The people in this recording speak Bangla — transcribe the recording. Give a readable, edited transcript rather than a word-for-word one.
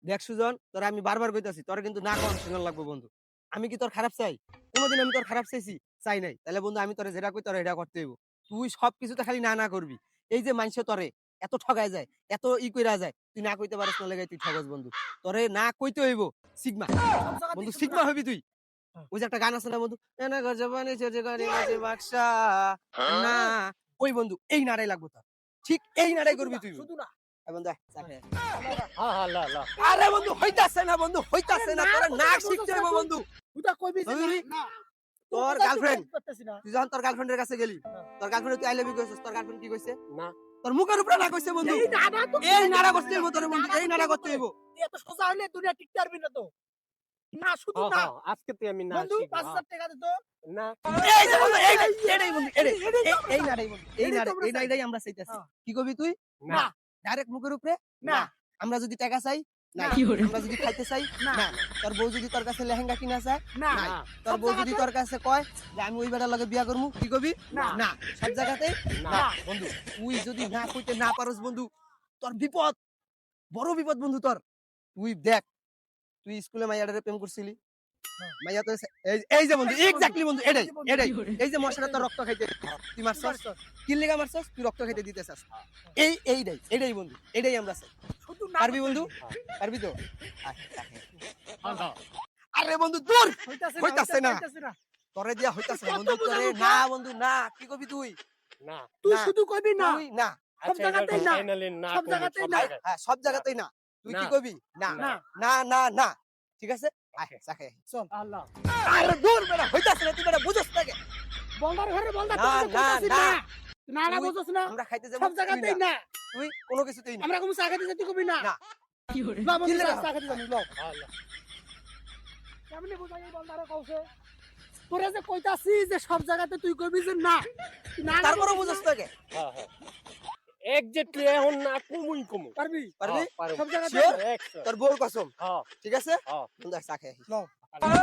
দেখ সুজন, তোরে আমি বারবার কইতাছি তোরে কিন্তু না করার সিগন্যাল লাগবে বন্ধু। আমি কি তোর খারাপ চাই? কোনোদিন আমি তোর খারাপ চাইছি? চাই নাই। তাহলে বন্ধু আমি তোরে যেটা কই তোরে এটা করতে হইব। তুই সবকিছুতে খালি না, না করবি। এই যে মাইনষে তোরে এত ঠগায় যায়, এত কইরা যায়, তুই না কইতে পারিস না লাগাই তুই ঠগস বন্ধু। তোরে না কইতে হইব সিগমা। সব জায়গাতেই বন্ধু শুধু সিগমা না। হবি তুই। হ্যাঁ। ওই যে একটা গান আছে না বন্ধু? এনা গজবানি চোজে গানি মাঝে বাক্সা না। ওই বন্ধু এই নাড়াই লাগবো তোর। ঠিক এই নাড়াই করবি তুই। শুধু না। এই বন্ধু আয়, চা খেয়ে আয়। হ্যাঁ ল ল আরে বন্ধু হইতাছে না বন্ধু, হইতাছে না। তোরা না কোথায় শিখতে হইব বন্ধু। ওটা কইবি যে বন্ধু, না। তোর কোথায় গার্লফ্রেন্ড তুই করতেছিস না। তুই যখন তোর গার্লফ্রেন্ডের কাছে গেলি, হ্যাঁ। তোর গার্লফ্রেন্ড তুই আই লাভ ইউ কইছিস, তোর গার্লফ্রেন্ড কি কইছে? না তোর মুখের উপরে না কইছে বন্ধু। এই নাড়া তো এই নাড়া করতে হইব তোর বন্ধু, এই নাড়া করতে হইব। এত সোজা হইলে দুনিয়া টিকতে পারবি না তো। না শুধু হ্যাঁ না। হ্যাঁ আজকে তুই আমি না বন্ধু শিখবো 5000 টাকা দে তো। না এই যে বন্ধু, এইটাই বন্ধু, এই নাড়াই বন্ধু, এই নাড়াই আমরা চাইতাছি। হ্যাঁ। কি কবি তুই? না ডাইরেক্ট মুখের উপরে না। আমরা যদি টাকা চাই না, না। আমরা যদি খাইতে চাই না। না, তোর বউ যদি তোর কাছে লেহেঙ্গা কিনা চায় না। না, না তোর বউ যদি তোর কাছে কয় যে আমি ওই বেটার লগে বিয়া করবো, কি কবি? না। না। সব জায়গাতে না। না বন্ধু। তুই যদি না কইতে না পারস বন্ধু, তোর বিপদ, বড় বিপদ বন্ধু তোর। তুই দেখ, তুই স্কুলে মাইয়াটারে প্রেম করছিলি, মাইয়া তো এই যে বন্ধু এক্স্যাক্টলি বন্ধু, এটাই এই যে মশাটা তোর রক্ত খাইতে তুই মারছস, কি লেগা মারছস? তুই রক্ত খাইতে দিতেছস। এইটাই বন্ধু, এটাই আমরা চাই। শুধু না। পারবি বন্ধু? পারবি তো? আয়, আয়। হ্যাঁ হ্যাঁ আরে বন্ধু দূর, হইতাছে হইতাছে না। না। তোরে দিয়া হইতাছে না কত বন্ধু, তোরে বুঝাবো? না বন্ধু না। কি কবি তুই? না তুই না। শুধু কইবি না। তুই না। সব আচ্ছা জায়গাতেই না। ফাইনালি না সব করবো, জায়গাতেই সব না। জায়গায়। হ্যাঁ, সব জায়গাতেই না। তুই কি না। কবি? না না। না না না। ঠিক আছে, আয় চা খেয়ে আয়। চল। আল্লাহ আরে দূর বেটা, হইতাছে না, তুই বেটা বুঝছ না কে? বলদার ঘরে বলদা না, তুই কইতাছিস না, না। না তুই- বুঝছস না। আমরা খাইতে যাবো, সব তুই জায়গাতেই না। না। তুই কোনো কিছুতেই না। আমরা কোন চা খাইতে যাই তুই কবি না। না। না বন্ধু কি লেগা? চা খাইতে যাবি ল। আল্লাহ কেমনে বুঝাই এই বলদারে কইছে? তোরে যে কইতাছি যে সব জায়গাতে তুই কইবি যে না। তুই না তারপরও বুঝছ না কে? হ্যাঁ হ্যাঁ এক্স্যাক্টলি এখন না কমুই কমু পারবি? পারবি? হ্যাঁ, পারবো। সব জায়গাতে Sure? না। তোর বউর কসম, হ্যাঁ ঠিক আছে? হ্যাঁ বন্ধু আয় চা খেয়ে আয়। ল। আল্লাহ।